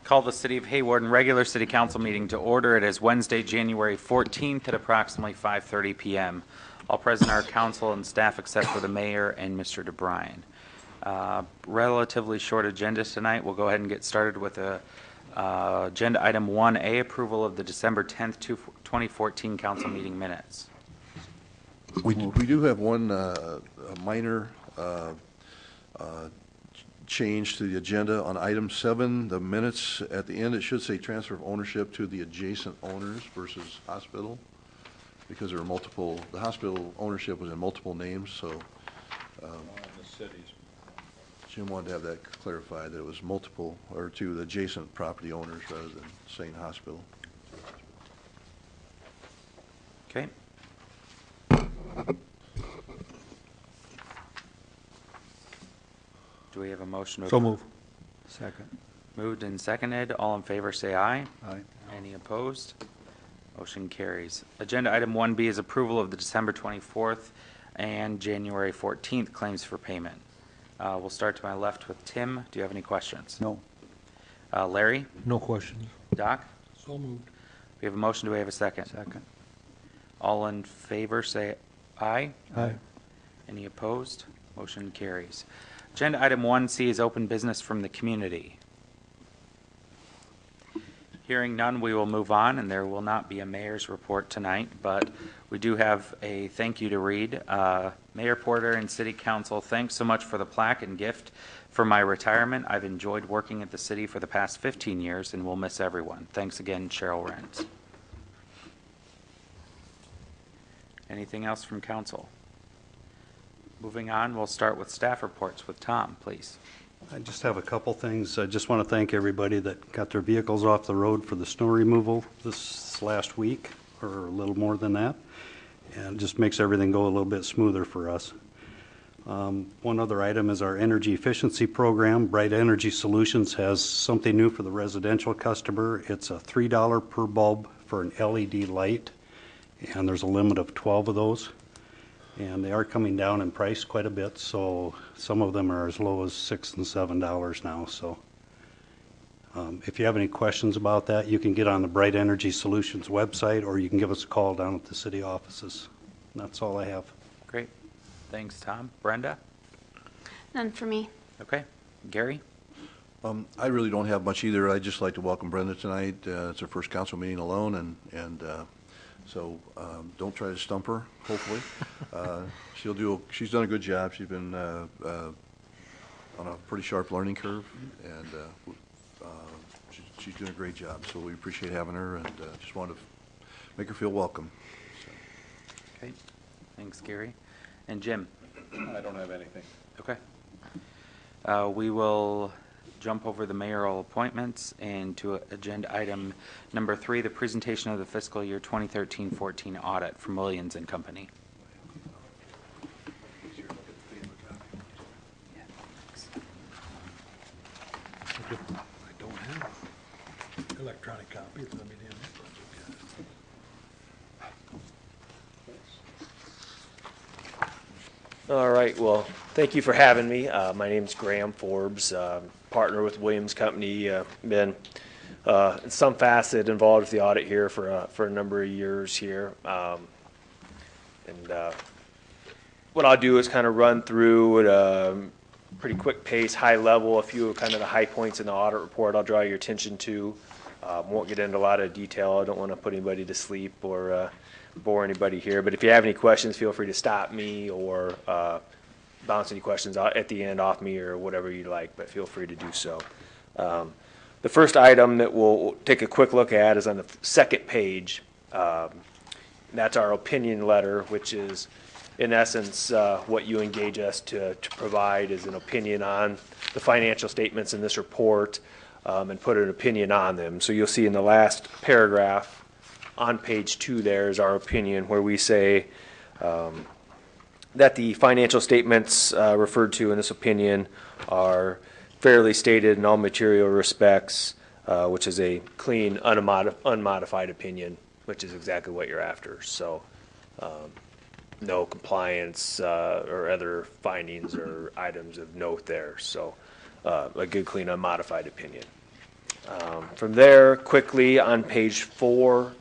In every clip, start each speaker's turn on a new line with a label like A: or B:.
A: Call the City of Hawarden regular City Council meeting to order. It is Wednesday, January 14th at approximately 5:30 p.m. All present are council and staff except for the mayor and Mr. DeBryan. Relatively short agenda tonight. We'll go ahead and get started with agenda item 1A, approval of the December 10th, 2014 council meeting minutes.
B: We do have one minor change to the agenda on item 7. The minutes at the end, it should say transfer of ownership to the adjacent owners versus hospital, because there are multiple. The hospital ownership was in multiple names, so
C: the cities.
B: Jim wanted to have that clarified, that it was multiple, or to the adjacent property owners rather than saying hospital.
A: Okay. Do we have a motion to
C: So move.
D: Second.
A: Moved and seconded. All in favor say aye.
D: Aye.
A: Any opposed? Motion carries. Agenda item 1B is approval of the December 24th and January 14th claims for payment. We'll start to my left with Tim. Do you have any questions?
D: No.
A: Larry?
C: No questions.
A: Doc?
C: So moved.
A: We have a motion. Do we have a second?
D: Second.
A: All in favor say aye.
C: Aye.
A: Any opposed? Motion carries. Agenda item 1C is open business from the community. Hearing none, we will move on, and there will not be a mayor's report tonight, but we do have a thank you to read. Mayor Porter and City Council, thanks so much for the plaque and gift for my retirement. I've enjoyed working at the city for the past 15 years and will miss everyone. Thanks again, Cheryl Rentz. Anything else from council? Moving on, we'll start with staff reports with Tom, please.
E: I just have a couple things. I just want to thank everybody that got their vehicles off the road for the snow removal this last week, or a little more than that. And it just makes everything go a little bit smoother for us. One other item is our energy efficiency program. Bright Energy Solutions has something new for the residential customer. It's a $3 per bulb for an LED light, and there's a limit of 12 of those. And they are coming down in price quite a bit, so some of them are as low as $6 and $7 now. So if you have any questions about that, you can get on the Bright Energy Solutions website, or you can give us a call down at the city offices. And that's all I have.
A: Great. Thanks, Tom. Brenda?
F: None for me.
A: Okay. Gary?
B: I really don't have much either. I'd just like to welcome Brenda tonight. It's her first council meeting alone, and so don't try to stump her, hopefully. She's done a good job. She's been on a pretty sharp learning curve, and she's doing a great job. So we appreciate having her, and just wanted to make her feel welcome. So.
A: Okay. Thanks, Gary. And Jim?
C: I don't have anything.
A: Okay. We will jump over the mayoral appointments and to agenda item number 3, the presentation of the fiscal year 2013-14 audit from Williams and Company.
C: I don't have an electronic copy. Let me in.
G: All right, well, thank you for having me. My name's Graham Forbes, partner with Williams Company. Been in some facet involved with the audit here for a number of years here. What I'll do is kind of run through at a pretty quick pace, high level, a few of kind of the high points in the audit report I'll draw your attention to. Won't get into a lot of detail. I don't want to put anybody to sleep or bore anybody here, but if you have any questions, feel free to stop me or bounce any questions out at the end off me or whatever you like, but feel free to do so. The first item that we'll take a quick look at is on the second page. That's our opinion letter, which is in essence what you engage us to provide is an opinion on the financial statements in this report and put an opinion on them. So you'll see in the last paragraph on page 2 there is our opinion, where we say that the financial statements referred to in this opinion are fairly stated in all material respects, which is a clean, unmodified opinion, which is exactly what you're after. So no compliance or other findings or items of note there. So a good, clean, unmodified opinion. From there, quickly on page 4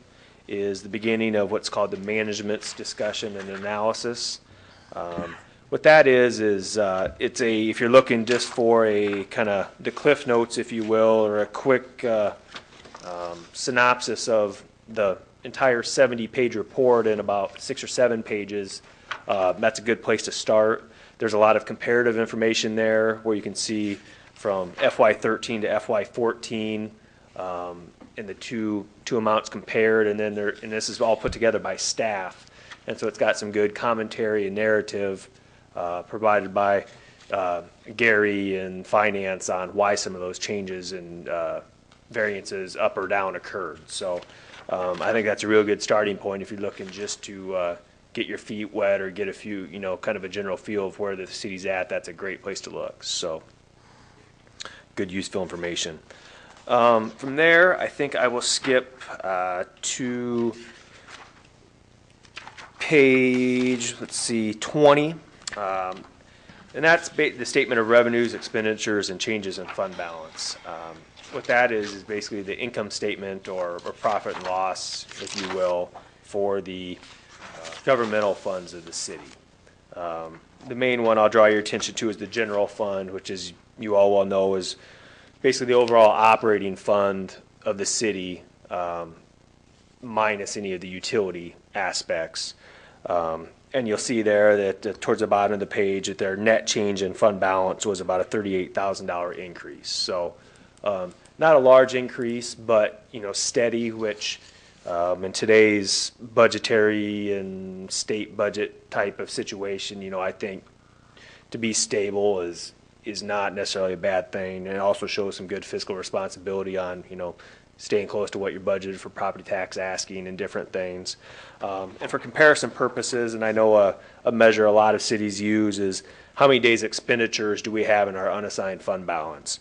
G: is the beginning of what's called the management's discussion and analysis. What that is it's if you're looking just for a kind of the cliff notes, if you will, or a quick synopsis of the entire 70-page report in about 6 or 7 pages, that's a good place to start. There's a lot of comparative information there where you can see from FY13 to FY14 and the two amounts compared, and then and this is all put together by staff, and so it's got some good commentary and narrative provided by Gary and finance on why some of those changes and variances up or down occurred. So I think that's a real good starting point if you're looking just to get your feet wet or get a few, kind of a general feel of where the city's at. That's a great place to look. So good, useful information. From there, I think I will skip to page, 20. And that's the statement of revenues, expenditures, and changes in fund balance. What that is basically the income statement or profit and loss, if you will, for the governmental funds of the city. The main one I'll draw your attention to is the general fund, which, as you all well know, is basically the overall operating fund of the city, minus any of the utility aspects. And you'll see there that towards the bottom of the page that their net change in fund balance was about a $38,000 increase. So not a large increase, but steady, which in today's budgetary and state budget type of situation, I think to be stable is not necessarily a bad thing. And it also shows some good fiscal responsibility on, staying close to what you're budgeted for property tax asking and different things. And for comparison purposes, and I know a measure a lot of cities use is how many days expenditures do we have in our unassigned fund balance.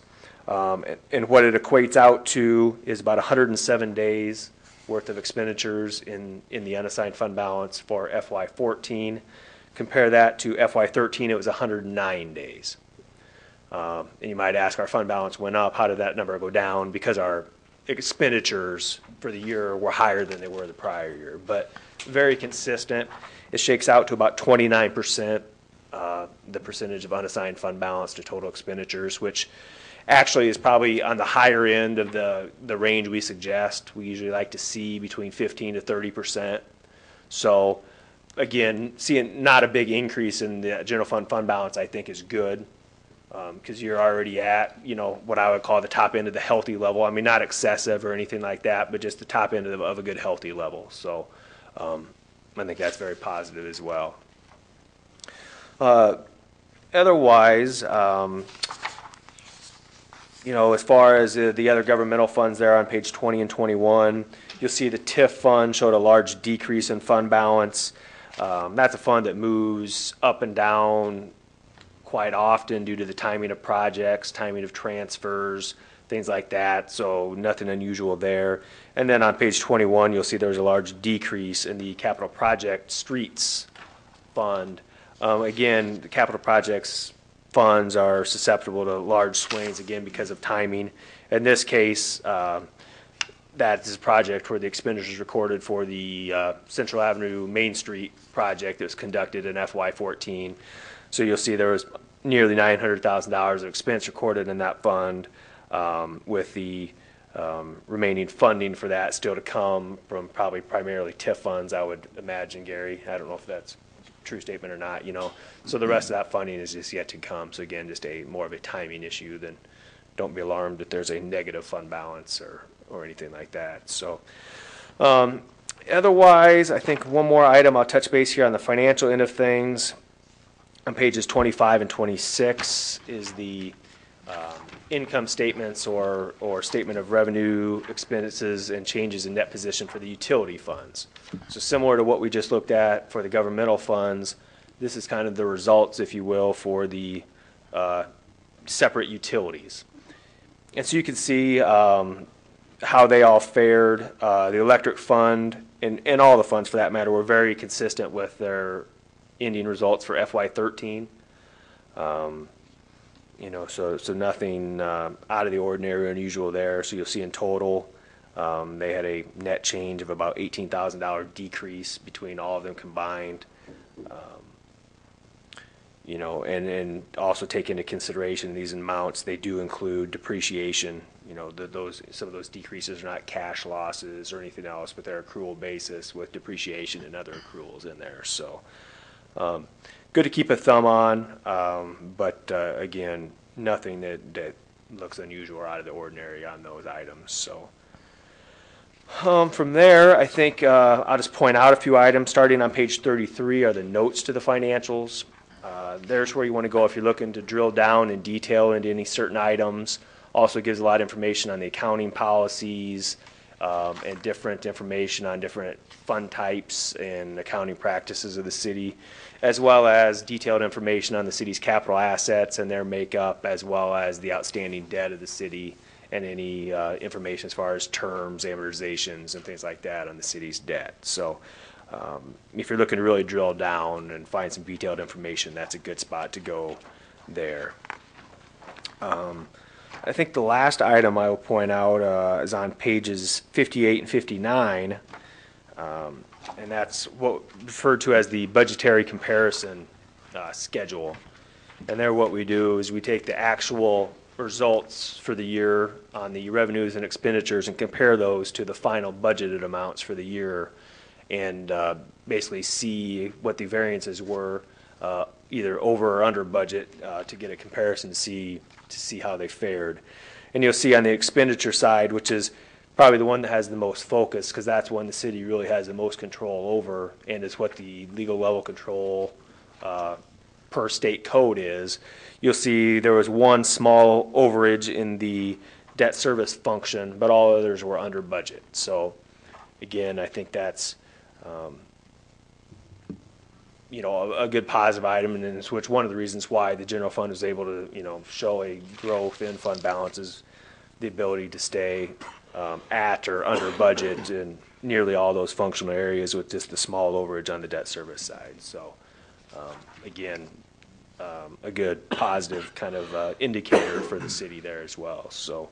G: And what it equates out to is about 107 days worth of expenditures in the unassigned fund balance for FY14. Compare that to FY13, it was 109 days. And you might ask, our fund balance went up, how did that number go down? Because our expenditures for the year were higher than they were the prior year, but very consistent. It shakes out to about 29%, the percentage of unassigned fund balance to total expenditures, which actually is probably on the higher end of the range we suggest. We usually like to see between 15 to 30%. So again, seeing not a big increase in the general fund balance, I think is good. Because you're already at, what I would call the top end of the healthy level. I mean, not excessive or anything like that, but just the top end of a good healthy level. So I think that's very positive as well. Otherwise, as far as the other governmental funds there on page 20 and 21, you'll see the TIF fund showed a large decrease in fund balance. That's a fund that moves up and down quite often due to the timing of projects, timing of transfers, things like that, so nothing unusual there. And then on page 21, you'll see there's a large decrease in the capital project streets fund. Again, the capital projects funds are susceptible to large swings, again, because of timing. In this case, that is a project where the expenditures recorded for the Central Avenue Main Street project that was conducted in FY14. So you'll see there was nearly $900,000 of expense recorded in that fund, with the remaining funding for that still to come from probably primarily TIF funds, I would imagine, Gary. I don't know if that's a true statement or not, So the rest of that funding is just yet to come. So again, just more of a timing issue than, don't be alarmed if there's a negative fund balance or anything like that. So otherwise, I think one more item I'll touch base here on the financial end of things. On pages 25 and 26 is the income statements or statement of revenue, expenses, and changes in net position for the utility funds. So similar to what we just looked at for the governmental funds, this is kind of the results, if you will, for the separate utilities. And so you can see how they all fared. The electric fund and all the funds for that matter were very consistent with their ending results for FY13. So nothing out of the ordinary or unusual there. So you'll see in total, they had a net change of about $18,000 decrease between all of them combined. And also take into consideration these amounts, they do include depreciation. Some of those decreases are not cash losses or anything else, but they're accrual basis with depreciation and other accruals in there. So good to keep a thumb on, but again, nothing that looks unusual or out of the ordinary on those items. So from there, I think I'll just point out a few items. Starting on page 33 are the notes to the financials. There's where you want to go if you're looking to drill down in detail into any certain items. Also gives a lot of information on the accounting policies and different information on different fund types and accounting practices of the city, as well as detailed information on the city's capital assets and their makeup, as well as the outstanding debt of the city and any information as far as terms, amortizations, and things like that on the city's debt. So if you're looking to really drill down and find some detailed information, that's a good spot to go there. I think the last item I will point out is on pages 58 and 59, and that's what referred to as the budgetary comparison schedule. And there what we do is we take the actual results for the year on the revenues and expenditures and compare those to the final budgeted amounts for the year, and basically see what the variances were either over or under budget to get a comparison to see how they fared. And you'll see on the expenditure side, which is probably the one that has the most focus, because that's one the city really has the most control over, and is what the legal level control per state code is. You'll see there was one small overage in the debt service function, but all others were under budget. So again, I think that's a good positive item, and it's which one of the reasons why the general fund is able to show a growth in fund balance is the ability to stay at or under budget in nearly all those functional areas with just the small overage on the debt service side. So again, a good positive kind of indicator for the city there as well. So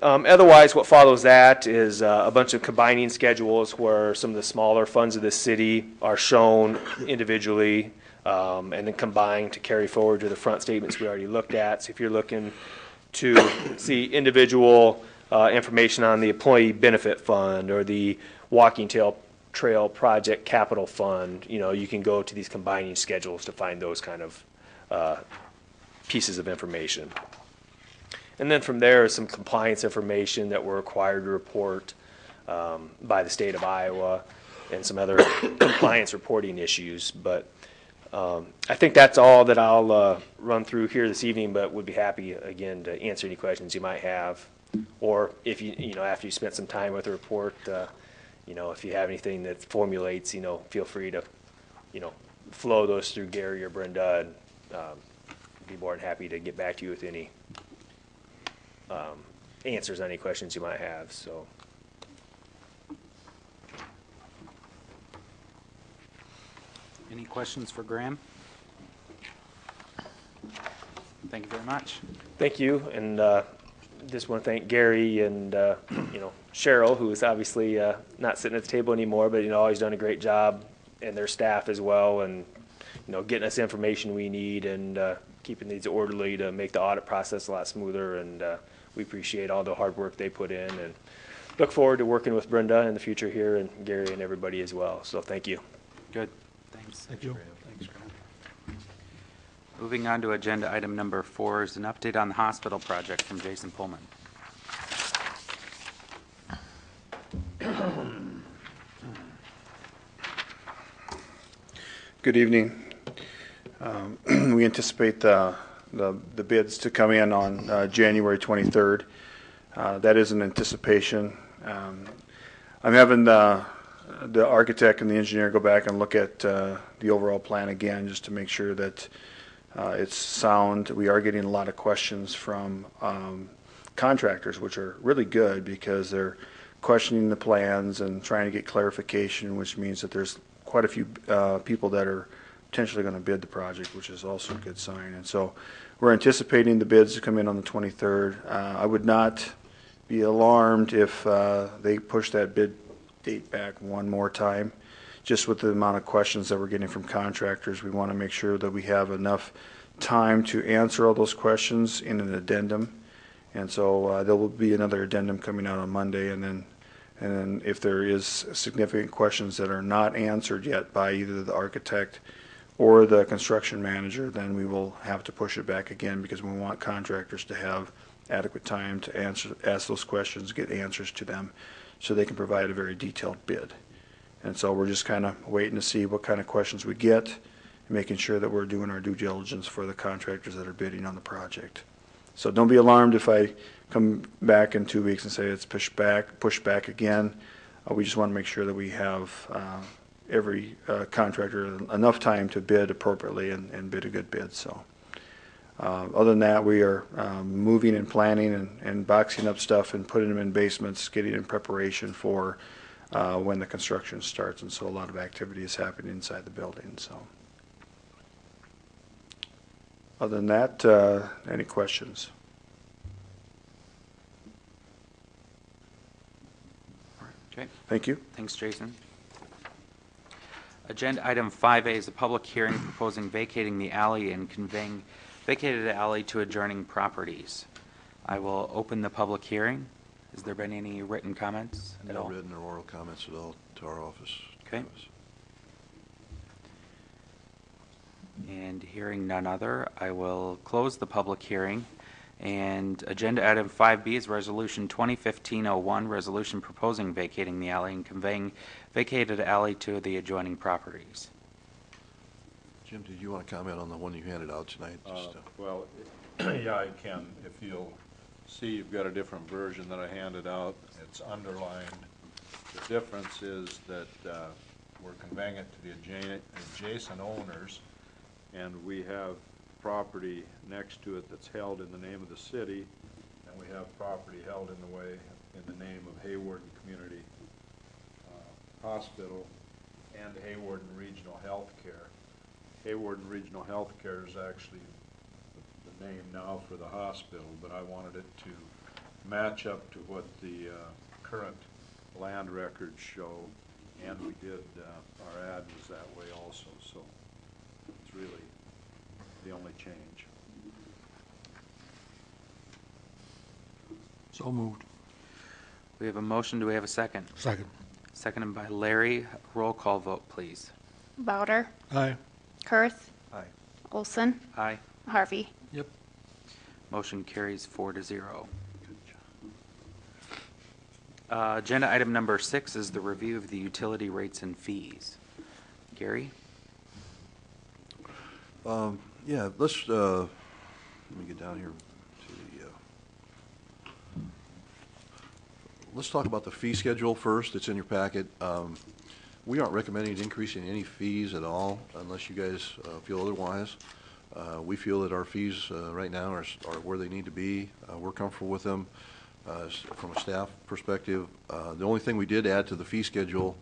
G: otherwise, what follows that is a bunch of combining schedules where some of the smaller funds of the city are shown individually and then combined to carry forward to the front statements we already looked at. So if you're looking to see individual information on the employee benefit fund or the walking trail project capital fund, you can go to these combining schedules to find those kind of pieces of information. And then from there is some compliance information that we're required to report by the state of Iowa and some other compliance reporting issues. But I think that's all that I'll run through here this evening, but would be happy, again, to answer any questions you might have. Or if after you spent some time with the report, if you have anything that formulates, feel free to, flow those through Gary or Brenda, and be more than happy to get back to you with any answers on any questions you might have. So
A: Any questions for Graham? Thank you very much.
G: thank you, and just want to thank Gary and Cheryl, who is obviously not sitting at the table anymore, but always done a great job, and their staff as well, and getting us information we need and keeping these orderly to make the audit process a lot smoother. And we appreciate all the hard work they put in, and look forward to working with Brenda in the future here, and Gary and everybody as well. So thank you.
A: Good. Thanks.
C: Thank you.
A: Thanks, Graham. Moving on to agenda item number 4 is an update on the hospital project from Jason Pullman.
D: Good evening. We anticipate the bids to come in on January 23rd. That is an anticipation. I'm having the architect and the engineer go back and look at the overall plan again, just to make sure that it's sound. We are getting a lot of questions from contractors, which are really good because they're questioning the plans and trying to get clarification, which means that there's quite a few people that are potentially going to bid the project, which is also a good sign. And so we're anticipating the bids to come in on the 23rd. I would not be alarmed if they push that bid date back one more time. Just with the amount of questions that we're getting from contractors, we want to make sure that we have enough time to answer all those questions in an addendum. And so there will be another addendum coming out on Monday, and then if there is significant questions that are not answered yet by either the architect or the construction manager, then we will have to push it back again, because we want contractors to have adequate time to ask those questions, get answers to them, so they can provide a very detailed bid. And so we're just kind of waiting to see what kind of questions we get, and making sure that we're doing our due diligence for the contractors that are bidding on the project. So don't be alarmed if I come back in 2 weeks and say it's pushed back again. We just want to make sure that we have every contractor enough time to bid appropriately and bid a good bid. So other than that, we are moving and planning and boxing up stuff and putting them in basements, getting in preparation for when the construction starts. And so a lot of activity is happening inside the building. So other than that, any questions?
A: Okay.
D: Thank you.
A: Thanks, Jason. Agenda item 5A is a public hearing proposing vacating the alley and conveying vacated alley to adjoining properties. I will open the public hearing. Has there been any written comments at all?
B: No written or oral comments at all to our office.
A: Okay. And hearing none other, I will close the public hearing. And agenda item 5B is resolution 2015-01, resolution proposing vacating the alley and conveying vacated alley to the adjoining properties.
B: Jim, did you want to comment on the one you handed out tonight?
C: Well, yeah, I can. If you'll see, you've got a different version that I handed out. It's underlined. The difference is that we're conveying it to the adjacent owners, and we have property next to it that's held in the name of the city, and we have property held in the name of Hawarden Community Hospital and Hawarden Regional Healthcare. Hawarden Regional Healthcare is actually the name now for the hospital, but I wanted it to match up to what the current land records show, and we did, our ad was that way also, so it's really the only change.
H: So moved.
A: We have a motion. Do we have a second?
H: Second.
A: Seconded by Larry. Roll call vote, please.
F: Bowder,
H: Aye.
F: Kurth,
B: Aye.
F: Olson,
A: Aye.
F: Harvey.
H: Yep.
A: Motion carries 4-0. Agenda item number 6 is the review of the utility rates and fees. Gary?
B: Yeah, let's, let me get down here to the, let's talk about the fee schedule first. It's in your packet. We aren't recommending increasing any fees at all unless you guys feel otherwise. We feel that our fees right now are where they need to be. We're comfortable with them from a staff perspective. The only thing we did add to the fee schedule,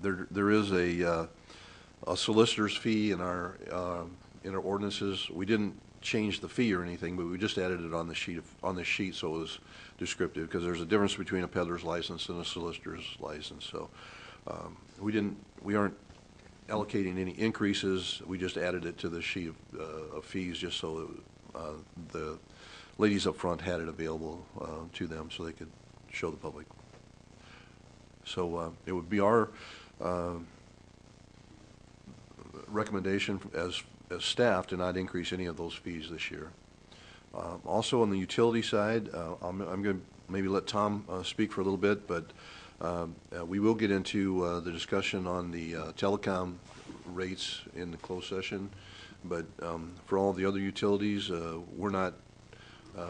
B: there is a solicitor's fee in our ordinances. We didn't change the fee or anything, but we just added it on the sheet so it was descriptive, because there's a difference between a peddler's license and a solicitor's license. So we aren't allocating any increases. We just added it to the sheet of fees just so the ladies up front had it available to them so they could show the public. So it would be our recommendation as staff to not increase any of those fees this year. Also on the utility side, I'm going to maybe let Tom speak for a little bit, but we will get into the discussion on the telecom rates in the closed session. But for all the other utilities, we're not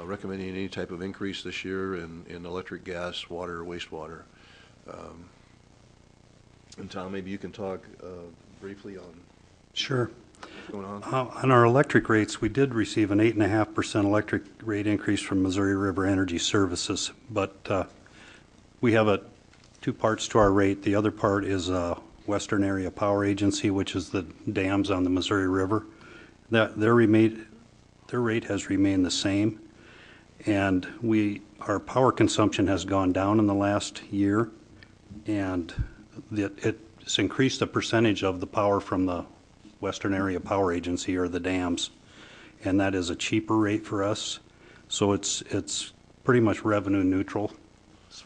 B: recommending any type of increase this year in electric, gas, water, or wastewater. And Tom, maybe you can talk briefly on
E: Sure.
B: what's going on.
E: On our electric rates, we did receive an 8.5% electric rate increase from Missouri River Energy Services, but we have two parts to our rate. The other part is Western Area Power Agency, which is the dams on the Missouri River. Their rate has remained the same, and our power consumption has gone down in the last year, and it's increased the percentage of the power from the Western Area Power Agency, or the dams, and that is a cheaper rate for us. So it's pretty much revenue neutral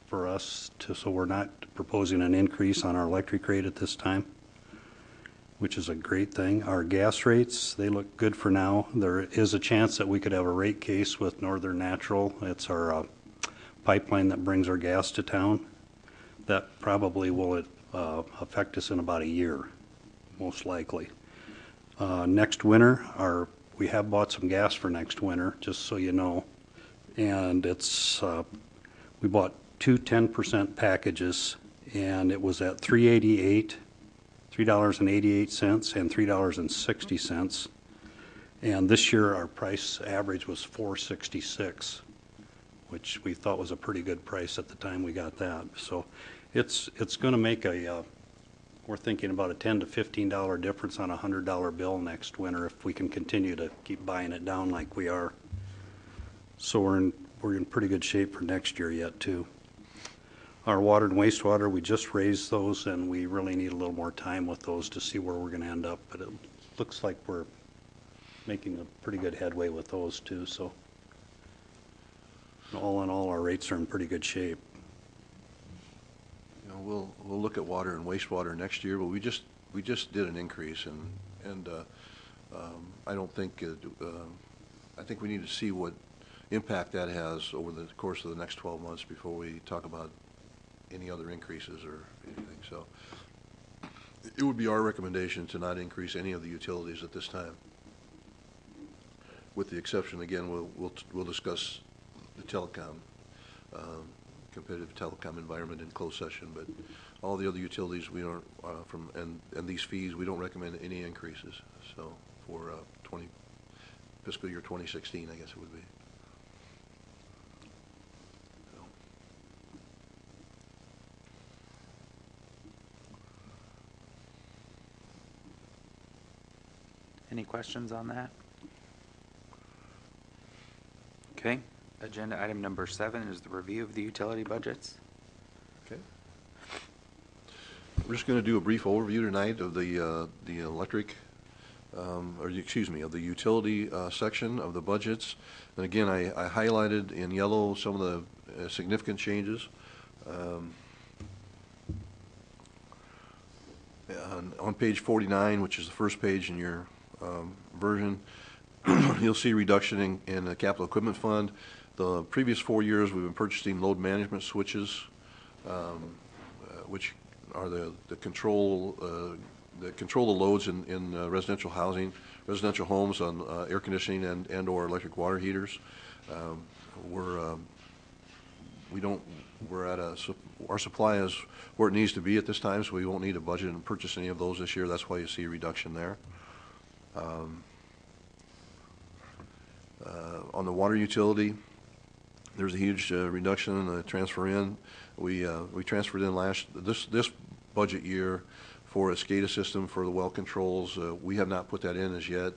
E: for us, so we're not proposing an increase on our electric rate at this time, which is a great thing. Our gas rates, they look good for now. There is a chance that we could have a rate case with Northern Natural. It's our pipeline that brings our gas to town. That probably will affect us in about a year, most likely. Next winter, we have bought some gas for next winter, just so you know. And we bought two 10% packages, and it was at $3.88 and $3.60. And this year, our price average was $4.66, which we thought was a pretty good price at the time we got that. So it's going to make we're thinking about a $10 to $15 difference on a $100 bill next winter if we can continue to keep buying it down like we are. So we're in pretty good shape for next year yet too. Our water and wastewater, we just raised those, and we really need a little more time with those to see where we're going to end up. But it looks like we're making a pretty good headway with those too. So all in all, our rates are in pretty good shape.
B: You know, we'll look at water and wastewater next year, but we just did an increase, and I don't think I think we need to see what impact that has over the course of the next 12 months before we talk about any other increases or anything. So it would be our recommendation to not increase any of the utilities at this time, with the exception, again, we'll discuss the telecom, competitive telecom environment in closed session, but all the other utilities we don't and these fees, we don't recommend any increases. So for fiscal year 2016, I guess it would be.
A: Any questions on that? Okay. Agenda item number 7 is the review of the utility budgets.
B: Okay. We're just going to do a brief overview tonight of the electric, of the utility section of the budgets. And again, I highlighted in yellow some of the significant changes. On page 49, which is the first page in your version, you'll see reduction in the capital equipment fund. The previous 4 years, we've been purchasing load management switches, which are the control the loads in residential housing, residential homes on air conditioning and or electric water heaters. Our supply is where it needs to be at this time, so we won't need to budget and purchase any of those this year. That's why you see a reduction there. On the water utility, there's a huge reduction in the transfer in. We transferred in this budget year for a SCADA system for the well controls. We have not put that in as yet,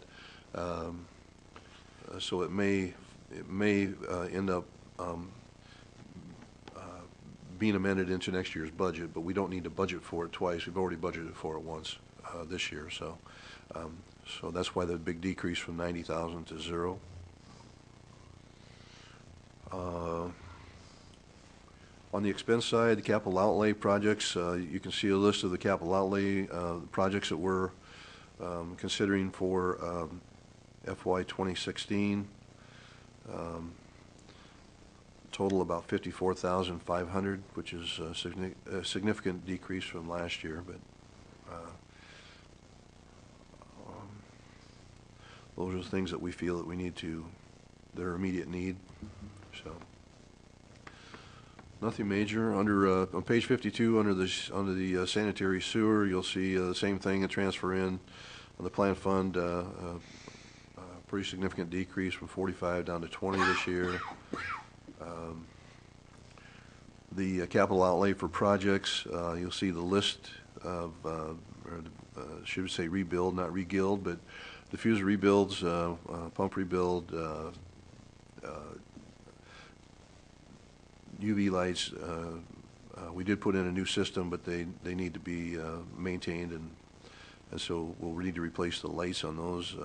B: so it may end up being amended into next year's budget, but we don't need to budget for it twice. We've already budgeted for it once this year, so that's why the big decrease from 90,000 to 0. On the expense side, the capital outlay projects, you can see a list of the capital outlay projects that we're considering for FY 2016. Total about 54,500, which is a significant decrease from last year, but those are the things that we feel that we need that are immediate need. So nothing major. On page 52, under the sanitary sewer, you'll see the same thing, a transfer in on the plant fund, pretty significant decrease from 45 down to 20 this year. The capital outlay for projects, you'll see the list should we say rebuild, not regild, but diffuser rebuilds, pump rebuild, UV lights. We did put in a new system, but they need to be maintained, and so we'll need to replace the lights on those,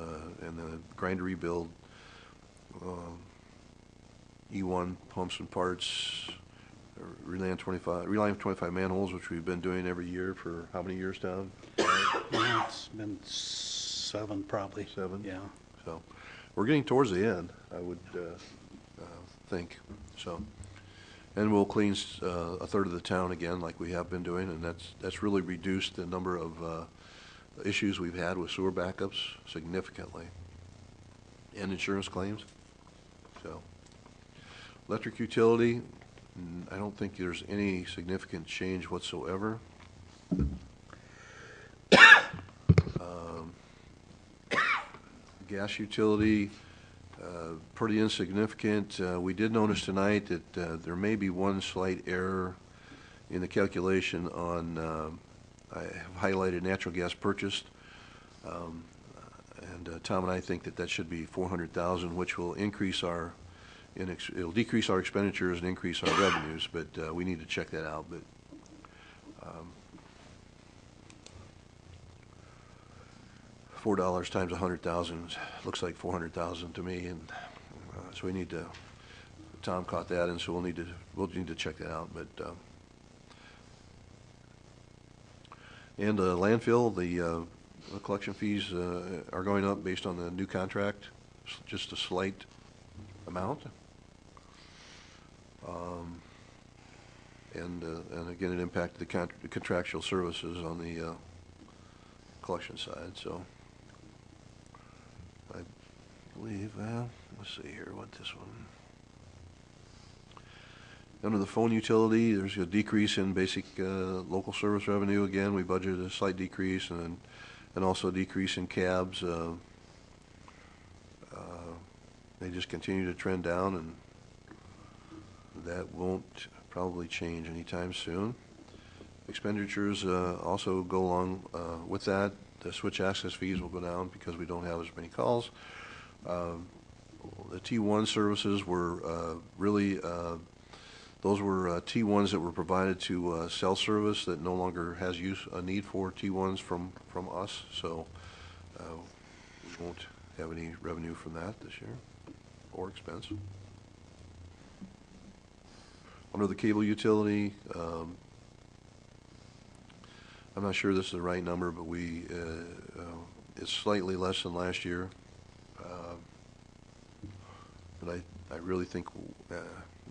B: and the grinder rebuild, E1 pumps and parts, reline 25 manholes, which we've been doing every year for how many years, Tom?
E: Yeah, it's been 7 probably.
B: 7?
E: Yeah.
B: So we're getting towards the end, I would think. So, and we'll clean a third of the town again, like we have been doing, and that's really reduced the number of issues we've had with sewer backups significantly, and insurance claims. So, electric utility, I don't think there's any significant change whatsoever. Gas utility, pretty insignificant. We did notice tonight that there may be one slight error in the calculation on, I have highlighted natural gas purchased, and Tom and I think that should be 400,000, which will increase our, it'll decrease our expenditures and increase our revenues, but we need to check that out. But $4 times 100,000 looks like 400,000 to me, and so we need to. Tom caught that, and so we'll need to check that out. But and landfill, the collection fees are going up based on the new contract, just a slight amount. And again, it impacted the contractual services on the collection side. So I believe, let's see here, what this one. Under the phone utility, there's a decrease in basic local service revenue. Again, we budgeted a slight decrease, and also a decrease in cabs. They just continue to trend down, and that won't probably change anytime soon. Expenditures also go along with that. The switch access fees will go down because we don't have as many calls. The T1 services were really, those were T1s that were provided to cell service that no longer has a need for T1s from us. So we won't have any revenue from that this year, or expense. Under the cable utility, I'm not sure this is the right number, but it's slightly less than last year. But I really think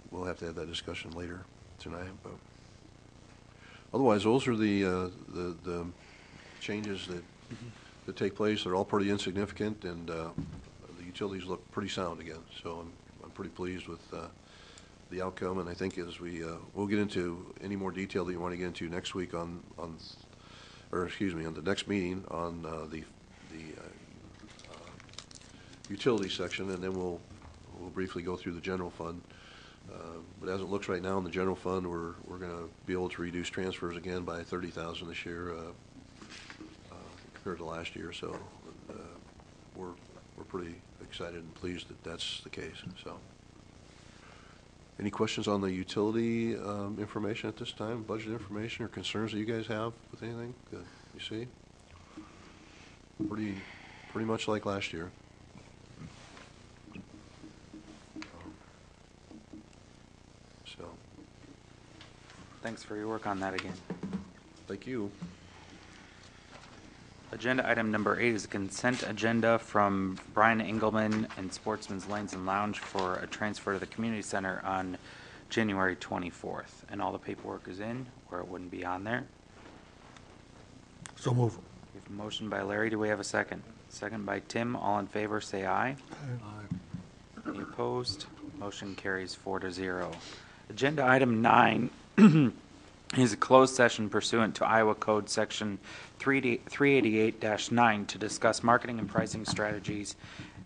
B: we'll have to have that discussion later tonight. But otherwise, those are the changes that take place. They're all pretty insignificant, and the utilities look pretty sound again. So I'm pretty pleased with the outcome, and I think as we'll get into any more detail that you want to get into next week on the next meeting on the utility section, and then we'll briefly go through the general fund. But as it looks right now in the general fund, we're going to be able to reduce transfers again by 30,000 this year compared to last year. So we're pretty excited and pleased that that's the case. So, any questions on the utility information at this time? Budget information or concerns that you guys have with anything that you see? Pretty much like last year. So,
A: Thanks for your work on that again.
B: thank you.
A: Agenda item number 8 is a consent agenda from Brian Engelman and Sportsman's Lanes and Lounge for a transfer to the community center on January 24th. And all the paperwork is in, or it wouldn't be on there.
H: So move.
A: We have a motion by Larry. Do we have a second? Second by Tim. All in favor, say aye. Any opposed? Motion carries 4-0. Agenda item 9 is a closed session pursuant to Iowa Code Section 388-9 to discuss marketing and pricing strategies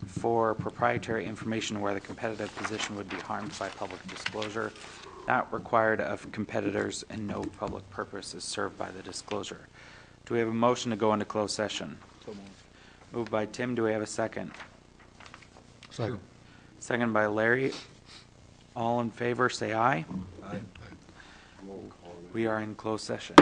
A: for proprietary information where the competitive position would be harmed by public disclosure, not required of competitors, and no public purpose is served by the disclosure. Do we have a motion to go into closed session? Moved by Tim. Do we have a second?
H: Second.
A: Second by Larry. All in favor, say aye.
H: Aye.
A: We are in closed session.